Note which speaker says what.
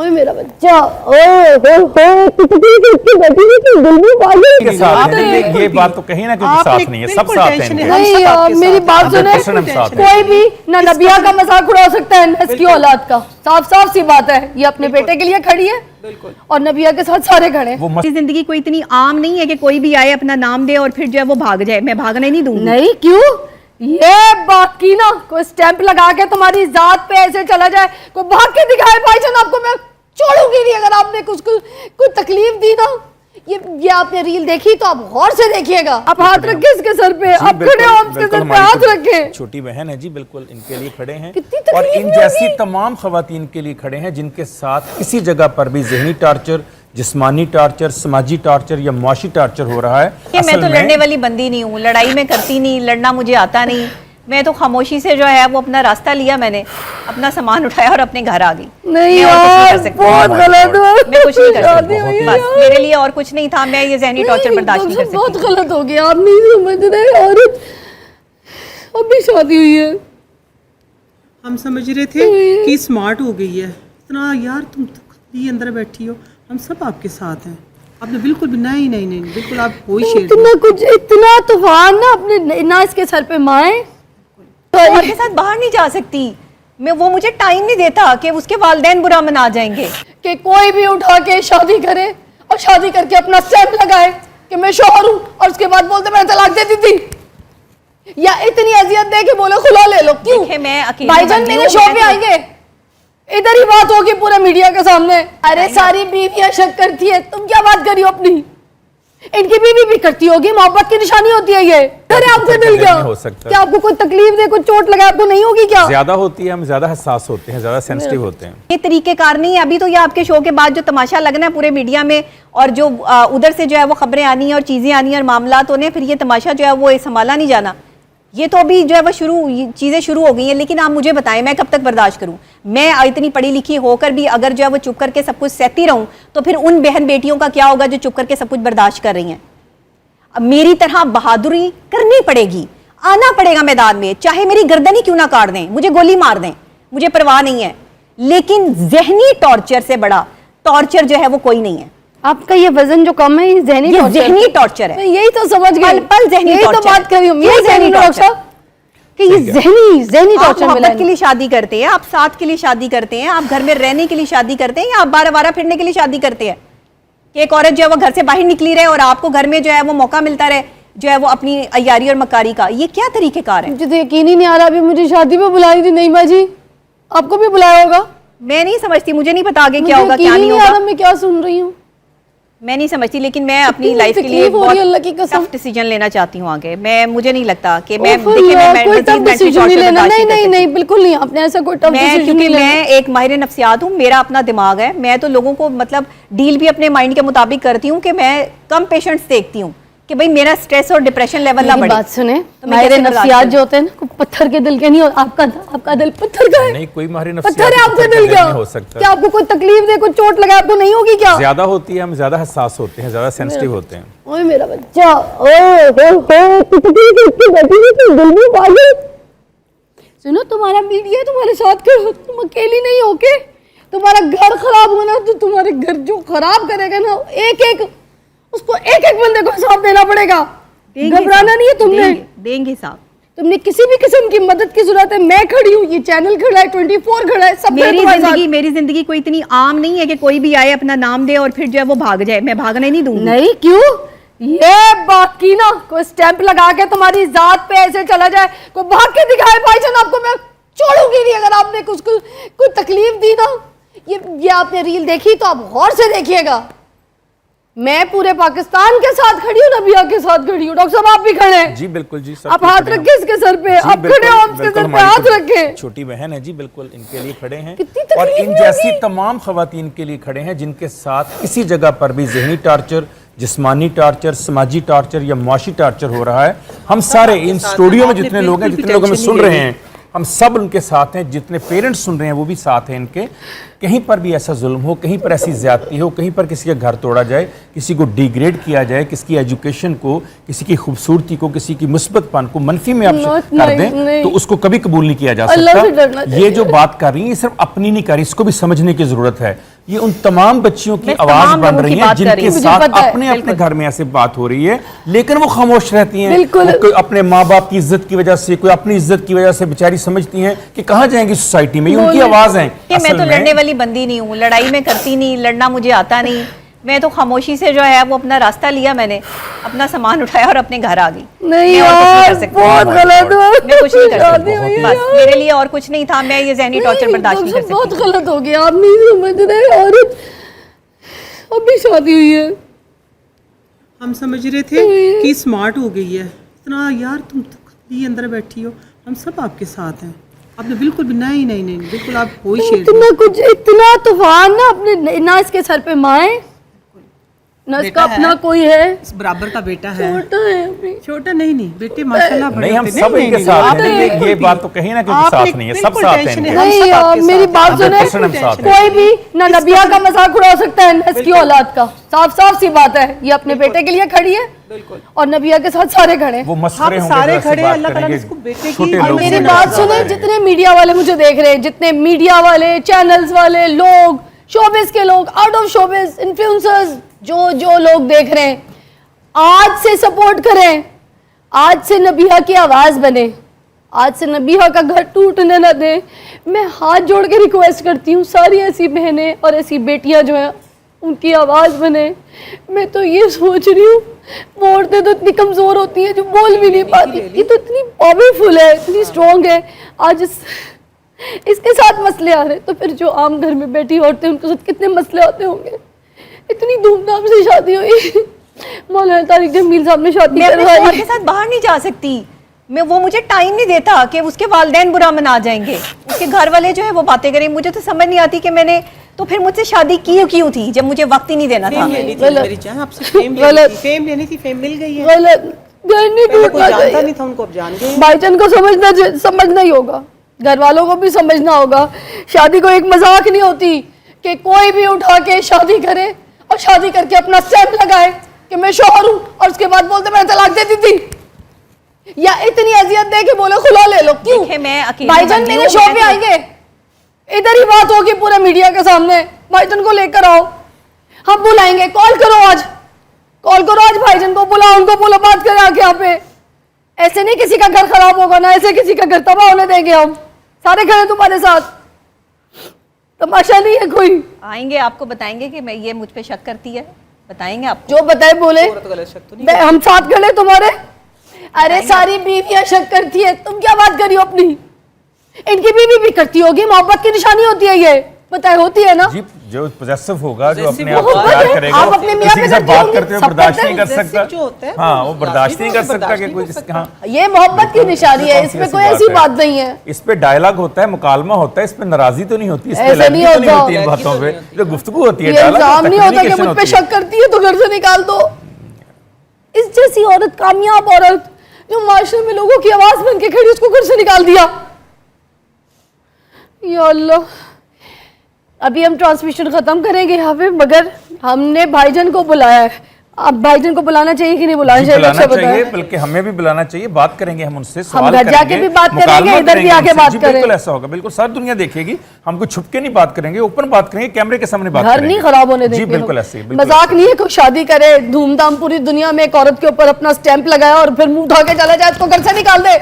Speaker 1: ओए मेरा बच्चा,
Speaker 2: ये बात तो कहीं ना कहीं साथ नहीं है, सब साथ हैं।
Speaker 1: नहीं, मेरी बात सुने, कोई भी ना नबिया का मजाक उड़ा सकता है ना इसकी औलाद का। साफ साफ सी बात है, ये अपने बेटे के लिए खड़ी है और नबिया के साथ सारे खड़े हैं।
Speaker 3: जिंदगी कोई इतनी आम नहीं है कि कोई भी आए अपना नाम दे और फिर जो है वो भाग जाए। मैं भागने नहीं दूंगी।
Speaker 1: नहीं, क्यों? ये बात की ना, कोई स्टैंप लगा के तुम्हारी जात पे ऐसे चला जाए, कोई भाग के दिखाए, भाईजान आपको मैं छोड़ूंगी नहीं अगर आपने कोई तकलीफ दी ना। ये आपने रील देखी तो आप गौर से देखिएगा। आप हाथ रखे इसके सर पे, आप खड़े हो, इसके सर पे हाथ रखे।
Speaker 2: छोटी बहन है जी, बिल्कुल इनके लिए खड़े हैं और इन जैसी तमाम खवातीन के लिए खड़े हैं जिनके साथ किसी जगह पर भी ज़हनी टार्चर, जिस्मानी टार्चर, समाजी टार्चर या मुआशी टार्चर हो रहा है।
Speaker 3: मैं तो लड़ने वाली बंदी नहीं हूँ, लड़ाई में करती नहीं, लड़ना मुझे आता नहीं। मैं तो खामोशी से जो है वो अपना रास्ता लिया, मैंने अपना सामान उठाया और अपने घर आ गई।
Speaker 1: नहीं यार, बहुत गलत हुआ।
Speaker 3: मैं कुछ नहीं कर सकती, बस मेरे लिए और कुछ नहीं था। मैं ये ज़हनी टॉर्चर बर्दाश्त नहीं कर सकती।
Speaker 1: बहुत गलत हो गया, आप नहीं समझ रहे। औरत अभी शादी हुई है,
Speaker 4: हम समझ रहे थे कि स्मार्ट हो गई है इतना। यार तुम तो अंदर बैठी हो, हम सब आपके साथ हैं। आपने बिल्कुल भी नहीं नहीं नहीं, बिल्कुल आप कोई शेर
Speaker 1: इतना कुछ, इतना तूफान ना अपने ना इसके सर पे माए
Speaker 3: तो और के साथ बाहर नहीं जा सकती मैं। वो मुझे टाइम नहीं देता कि उसके वालिदैन बुरा मना जाएंगे।
Speaker 1: कि कोई भी उठा के शादी करे और शादी करके अपना स्टैंप लगाए कि मैं शौहर हूँ और उसके बाद बोलते मैं तलाक देती थी, या इतनी अजियत दे के बोले खुला ले लो। क्यों?
Speaker 3: मैं
Speaker 1: भाईजान मेरे शो पे आएंगे, इधर ही बात होगी पूरे मीडिया के सामने। अरे सारी बीवियां शक करती है, तुम क्या बात करी हो अपनी? इनकी बीवी भी करती होगी, मोहब्बत की निशानी होती है ये। अरे आपको दिल क्या
Speaker 2: हो सकता है?
Speaker 1: क्या आपको कोई तकलीफ दे, कोई चोट लगा, आपको नहीं होगी क्या?
Speaker 2: ज्यादा होती है, हम ज्यादा हसास होते हैं, ज्यादा सेंसिटिव होते हैं।
Speaker 3: ये तरीकेकार नहीं है। अभी तो ये आपके शो के बाद जो तमाशा लगना है पूरे मीडिया में और जो उधर से जो है वो खबरें आनी है और चीजें आनी है और मामला होने, फिर ये तमाशा जो है वो संभाला नहीं जाना। ये तो अभी जो है वो चीज़ें शुरू हो गई हैं। लेकिन आप मुझे बताएं मैं कब तक बर्दाश्त करूं? मैं इतनी पढ़ी लिखी होकर भी अगर जो है वो चुप करके सब कुछ सहती रहूं तो फिर उन बहन बेटियों का क्या होगा जो चुप करके सब कुछ बर्दाश्त कर रही हैं? अब मेरी तरह बहादुरी करनी पड़ेगी, आना पड़ेगा मैदान में, चाहे मेरी गर्दन ही क्यों ना काट दें, मुझे गोली मार दें, मुझे परवाह नहीं है। लेकिन जहनी टॉर्चर से बड़ा टॉर्चर जो है वो कोई नहीं है।
Speaker 1: आपका ये वजन जो कम है, ये जहनी टॉर्चर है। यही तो समझ गई,
Speaker 3: पल जहनी
Speaker 1: यही तो बात कर रही हूँ, ये जहनी टॉर्चर कि ये जहनी टॉर्चर।
Speaker 3: आप मोहब्बत के लिए शादी करते हैं, आप साथ के लिए शादी करते हैं, आप घर में रहने के लिए शादी करते हैं, या आप बारह फिरने के लिए शादी करते हैं कि एक औरत जो है वो घर से बाहर निकली रहे और आपको घर में जो है वो मौका मिलता रहे जो है वो अपनी अय्यारी और मक्कारी का? ये क्या तरीकेकार है?
Speaker 1: मुझे तो यकीन ही नहीं आ रहा। अभी मुझे शादी पे बुलाई थी नहीं बाजी, आपको भी बुलाया होगा?
Speaker 3: मैं नहीं समझती, मुझे नहीं पता आगे क्या होगा क्या नहीं होगा।
Speaker 1: मैं क्या सुन रही हूँ
Speaker 3: मैं नहीं समझती, लेकिन मैं अपनी लाइफ के लिए बहुत टफ डिसीजन लेना चाहती हूँ आगे। मुझे नहीं लगता कि मैं
Speaker 1: नहीं बिल्कुल नहीं, आपने ऐसा कोई टफ डिसीजन
Speaker 3: क्योंकि मैं एक माहिर नफ्सियात हूँ, मेरा अपना दिमाग है। मैं तो लोगों को मतलब डील भी अपने माइंड के मुताबिक करती हूँ कि मैं कम पेशेंट्स देखती हूँ कि भाई मेरा स्ट्रेस और डिप्रेशन लेवल ना बढ़े।
Speaker 1: बात सुने, माहिर नफ्सियात जो होते हैं ना, पत्थर के दिल के नहीं होते। आपका दिल पत्थर का है?
Speaker 2: नहीं, कोई माहिर
Speaker 1: पत्थर है आपका दिल क्या
Speaker 2: हो सकता?
Speaker 1: क्या आपको कोई तकलीफ दे, कोई चोट लगा, आपको नहीं होगी क्या?
Speaker 2: ज्यादा होती है, हम ज्यादा हसास होते हैं, ज्यादा सेंसिटिव होते हैं।
Speaker 1: ओए मेरा बच्चा, सुनो, तुम्हारा मीडिया तुम्हारे साथ खड़ा, तुम अकेली नहीं हो के। तुम्हारा घर खराब होना तो तुम्हारे घर जो खराब करेगा ना, उसको एक बंदे को हिसाब देना पड़ेगा। घबराना नहीं है तुमने,
Speaker 3: देंगे साहब।
Speaker 1: तुमने किसी भी किस्म की मदद की जरूरत है, मैं खड़ी हूँ, ये चैनल खड़ा है, 24 खड़ा है, सब
Speaker 3: मेरी जिंदगी कोई इतनी आम नहीं है कि कोई भी आए अपना नाम दे और फिर जो है वो भाग जाए। मैं भागने नहीं दूंगी।
Speaker 1: नहीं, क्यों? ये बात की ना, कोई स्टैंप लगा के तुम्हारी जात पे ऐसे चला जाए, कोई भाग के दिखाए, भाईजान आपको मैं छोड़ूंगी नहीं अगर आपने कोई तकलीफ दी ना। ये आपने रील देखी तो आप गौर से देखिएगा। मैं पूरे पाकिस्तान के साथ खड़ी हूँ, नबिया के साथ खड़ी हूँ। डॉक्टर साहब आप भी खड़े हैं?
Speaker 2: जी बिल्कुल जी,
Speaker 1: आप हाथ रखे इसके सर पे, आप खड़े हो, इसके सर पे हाथ रखे।
Speaker 2: छोटी बहन है जी, बिल्कुल इनके लिए खड़े हैं और इन जैसी तमाम खवातीन के लिए खड़े हैं जिनके साथ किसी जगह पर भी ज़हनी टार्चर, जिस्मानी टार्चर, समाजी टार्चर या मुआशी टार्चर हो रहा है। हम सारे इन स्टूडियो में जितने लोग हैं, जितने लोग हमें सुन रहे हैं, हम सब उनके साथ हैं। जितने पेरेंट्स सुन रहे हैं वो भी साथ हैं इनके। कहीं पर भी ऐसा जुल्म हो, कहीं पर ऐसी ज्यादती हो, कहीं पर किसी का घर तोड़ा जाए, किसी को डिग्रेड किया जाए, किसी की एजुकेशन को, किसी की खूबसूरती को, किसी की मुस्बतपन को मनफी में आप कर दें तो उसको कभी कबूल नहीं किया जा सकता। ये जो बात कर रही है सिर्फ अपनी नहीं कर रही, इसको भी समझने की जरूरत है। ये उन तमाम बच्चियों की
Speaker 3: मैं
Speaker 2: आवाज
Speaker 3: तमाम
Speaker 2: बन
Speaker 3: लोगों
Speaker 2: रही
Speaker 3: की
Speaker 2: है
Speaker 3: बात कर रही
Speaker 2: जिनके
Speaker 3: हूँ।
Speaker 2: साथ
Speaker 1: मुझे पता है,
Speaker 2: अपने अपने घर में ऐसे बात हो रही है, लेकिन वो खामोश रहती हैं।
Speaker 1: बिल्कुल।
Speaker 2: वो कोई अपने माँ बाप की इज्जत की वजह से, कोई अपनी इज्जत की वजह से बेचारी समझती हैं कि कहाँ जाएंगी सोसाइटी में, ये उनकी आवाज है।
Speaker 3: कि मैं तो लड़ने वाली बंदी नहीं हूँ, लड़ाई में करती नहीं, लड़ना मुझे आता नहीं। मैं तो खामोशी से जो है वो अपना रास्ता लिया, मैंने अपना सामान उठाया और अपने घर आ गई।
Speaker 1: नहीं
Speaker 3: मैं और कुछ नहीं
Speaker 1: यार,
Speaker 3: कर सकती।
Speaker 1: बहुत गलत हुआ।
Speaker 3: मैं कुछ नहीं कर
Speaker 1: शादी
Speaker 3: सकती,
Speaker 1: हुई है
Speaker 3: बस
Speaker 1: यार।
Speaker 3: मेरे लिए और कुछ नहीं था। मैं ये ज़हनी टॉर्चर बर्दाश्त नहीं कर सकती।
Speaker 1: बहुत गलत हो गया, आप नहीं समझ रहे। औरत अभी शादी हुई है,
Speaker 4: हम समझ रहे थे कि स्मार्ट हो गई है इतना, यार तुम तो खुद ही अंदर बैठी हो, हम सब आपके साथ हैं। आपने बिल्कुल भी नहीं नहीं नहीं बिल्कुल आप कोई शेर नहीं।
Speaker 1: इतना कुछ, इतना तूफान ना अपने, ना इसके सर पे माँ है, ना इसका
Speaker 4: बेटा
Speaker 1: अपना
Speaker 4: है।
Speaker 1: कोई है,
Speaker 4: इस बराबर का बेटा है,
Speaker 1: छोटा है अभी।
Speaker 4: छोटा नहीं नहीं बेटे माशाल्लाह बड़े
Speaker 2: नहीं, हम
Speaker 4: होते।
Speaker 2: सब
Speaker 4: नहीं,
Speaker 2: इनके
Speaker 4: नहीं,
Speaker 2: साथ
Speaker 4: आपने
Speaker 2: हैं।
Speaker 4: बिल्कुल
Speaker 2: ये
Speaker 4: भी-
Speaker 2: बात तो कहीं ना कहीं
Speaker 4: आप
Speaker 2: साथ
Speaker 4: एक
Speaker 2: नहीं है, सब
Speaker 4: बिल्कुल
Speaker 2: साथ हैं
Speaker 4: टेंशन
Speaker 2: इनके।
Speaker 4: है, हम
Speaker 1: नहीं
Speaker 4: सब
Speaker 1: यार,
Speaker 4: आपके
Speaker 1: मेरी
Speaker 4: साथ
Speaker 1: बात
Speaker 4: हैं।
Speaker 1: सुने,
Speaker 2: 100% हम साथ हैं।
Speaker 1: कोई भी ना नबिया का मजाक उड़ा सकता है ना इसकी औलाद का। साफ साफ सी बात है, ये अपने बेटे के लिए खड़ी है और नबिया के साथ सारे खड़े हैं।
Speaker 2: वो मसखरे
Speaker 4: हम
Speaker 2: होंगे,
Speaker 4: सारे
Speaker 2: जरा सी
Speaker 4: खड़े हैं,
Speaker 2: बात
Speaker 4: अल्लाह ताला ने
Speaker 2: करेंगे,
Speaker 4: इसको बेटे की
Speaker 2: छोटे
Speaker 4: और
Speaker 2: लोग
Speaker 1: मेरी
Speaker 2: होंगे,
Speaker 1: बात
Speaker 2: ज्यादा
Speaker 1: सुने,
Speaker 2: है।
Speaker 1: जितने मीडिया वाले मुझे देख रहे हैं, जितने मीडिया वाले, चैनल्स वाले लोग, शोबिस के लोग, आउट ऑफ शोबिस, इन्फ्लुएंसर्स, जो लोग देख रहे हैं, आज से सपोर्ट करें, आज से नबिया की आवाज बने, आज से नबिया का घर टूटने न दें। मैं हाथ जोड़ के रिक्वेस्ट करती हूँ, सारी ऐसी बहनें और ऐसी बेटियां जो हैं उनकी आवाज बने। मैं तो ये सोच रही हूँ, वो औरतें तो इतनी कमजोर होती हैं जो बोल भी नहीं पाती, ये तो इतनी पावरफुल है, इतनी स्ट्रांग है। आज इसके साथ मसले आ रहे, तो फिर जो आम घर में बैठी औरतें, उनके साथ कितने मसले आते होंगे। इतनी धूमधाम से शादी हुई, मौलाना तारिक जमील साहब ने शादी
Speaker 3: मैं अपने
Speaker 1: करवाई।
Speaker 3: शौहर के साथ बाहर नहीं जा सकती। मैं, वो मुझे टाइम नहीं देता कि उसके वालिदैन बुरा मना जाएंगे, उसके घर वाले जो है वो बातें करें। मुझे तो समझ नहीं आती कि मैंने तो फिर मुझसे शादी क्यों थी जब मुझे वक्त ही नहीं देना था।
Speaker 4: फेम लेनी थी
Speaker 1: गलत।
Speaker 4: मेरी जान, आपसे फेम लेनी
Speaker 1: गलत।
Speaker 4: थी, फेम लेनी थी, फेम मिल गई है।
Speaker 1: गलत, घर नहीं
Speaker 4: पहले कोई
Speaker 1: टूटना
Speaker 4: जानता
Speaker 1: चाहिए।
Speaker 4: नहीं था, उनको अब जान गए।
Speaker 1: भाईजान को समझना ही होगा, घर वालों को भी समझना होगा। शादी को एक मजाक नहीं होती कि कोई भी उठा के शादी करे और शादी करके अपना स्टैंप लगाए कि मैं शौहर हूं और उसके बाद बोलते मैं तलाक दे दी थी, या इतनी अजियत दे के बोले खुला ले लो। क्यों?
Speaker 3: देखिए, मैं अकेली
Speaker 1: भाईजान
Speaker 3: बंदी
Speaker 1: मेरे
Speaker 3: हूँ,
Speaker 1: शो
Speaker 3: मैं
Speaker 1: पे
Speaker 3: तो-
Speaker 1: आएंगे, इधर ही बात होगी पूरे मीडिया के सामने। भाईजान को लेकर आओ, हम बुलाएंगे, कॉल करो आज, कॉल करो आज भाईजान को, बुलाओ उनको, बोलो बात करें आके यहाँ पे। ऐसे नहीं किसी का घर खराब होगा ना, ऐसे किसी का घर तबाह होने देंगे हम। सारे खड़े तुम्हारे साथ, तमाशा नहीं है कोई।
Speaker 3: आएंगे, आपको बताएंगे कि मैं, ये मुझ पे शक करती है, बताएंगे आपको।
Speaker 1: जो बताए बोले,
Speaker 4: औरत गलत शक तो नहीं।
Speaker 1: हम साथ खड़े तुम्हारे। अरे सारी बीवियां शक करती है, तुम क्या बात करी हो अपनी? इनकी बीवी भी करती होगी, मोहब्बत की निशानी होती है ये, बताए होती है ना।
Speaker 2: जी, जो पोजेसिव होगा, जो अपने आप
Speaker 1: मोहब्बत
Speaker 2: को प्यार
Speaker 1: है,
Speaker 2: करेगा,
Speaker 1: आप अपने मियां
Speaker 2: किसी
Speaker 1: पे
Speaker 2: के साथ
Speaker 1: करती
Speaker 2: बात
Speaker 1: होंगी,
Speaker 2: करते हुए
Speaker 1: सब
Speaker 2: बर्दाश्त
Speaker 1: करते
Speaker 2: नहीं कर
Speaker 4: हैं।
Speaker 2: सकता।
Speaker 4: जो होता है,
Speaker 2: हाँ, वो
Speaker 4: वो
Speaker 2: बर्दाश्त नहीं कर सकता
Speaker 4: बर्दाश्त
Speaker 2: कि
Speaker 4: नहीं
Speaker 2: कोई
Speaker 4: कर
Speaker 2: जिसके,
Speaker 4: सकता।
Speaker 2: हाँ,
Speaker 1: ये मोहब्बत की निशानी है,
Speaker 2: कौन सी
Speaker 1: इसमें
Speaker 2: ऐसी
Speaker 1: कोई ऐसी
Speaker 2: है?
Speaker 1: बात नहीं है।
Speaker 2: इस पे डायलॉग होता है, मुकालमा होता है, इस पे नाराजी तो नहीं होती, इस पे
Speaker 1: ऐसे
Speaker 2: लड़की
Speaker 1: नहीं
Speaker 2: तो नहीं
Speaker 1: होता।
Speaker 2: होती इन बातों पे, जो गुफ्तगू होती है,
Speaker 1: ये
Speaker 2: dialogue
Speaker 1: इल्जाम नहीं होता कि
Speaker 2: communication
Speaker 1: मुझ पे
Speaker 2: होती है।
Speaker 1: शक करती है तो घर से निकाल दो। इस जैसी औरत, कामयाब औरत जो माशरे में लोगों की आवाज बन के खड़ी, उसको घर से निकाल दिया। या अल्लाह, अभी हम ट्रांसमिशन खत्म करेंगे यहाँ पे, मगर हमने भाईजान को बुलाया है। अब भाईजान को बुलाना चाहिए कि नहीं बुलाना
Speaker 2: जी,
Speaker 1: चाहिए?
Speaker 2: बुलाना
Speaker 1: अच्छा
Speaker 2: चाहिए,
Speaker 1: बताएं।
Speaker 2: बल्कि हमें भी बुलाना चाहिए, बात करेंगे हम उनसे, सवाल
Speaker 1: घर जाके भी बात करेंगे,
Speaker 2: मुकालमा
Speaker 1: इधर भी
Speaker 2: करेंगे
Speaker 1: आके
Speaker 2: उनसे।
Speaker 1: बात
Speaker 2: जी,
Speaker 1: करें।
Speaker 2: बिल्कुल ऐसा होगा, बिल्कुल सारी दुनिया देखेगी, हमको छुप के नहीं बात करेंगे, ओपन बात करेंगे, कैमरे के सामने बात
Speaker 1: घर
Speaker 2: करेंगे।
Speaker 1: नहीं खराब होने
Speaker 2: जी
Speaker 1: देंगे
Speaker 2: बिल्कुल
Speaker 1: हम।
Speaker 2: ऐसे ही, बिल्कुल
Speaker 1: मजाक
Speaker 2: ऐसे।
Speaker 1: नहीं है कोई शादी करे धूमधाम पूरी दुनिया में, एक औरत के ऊपर अपना स्टैंप लगाया और फिर मुंह उठा के चला जाए, इसको घर से निकाल दे।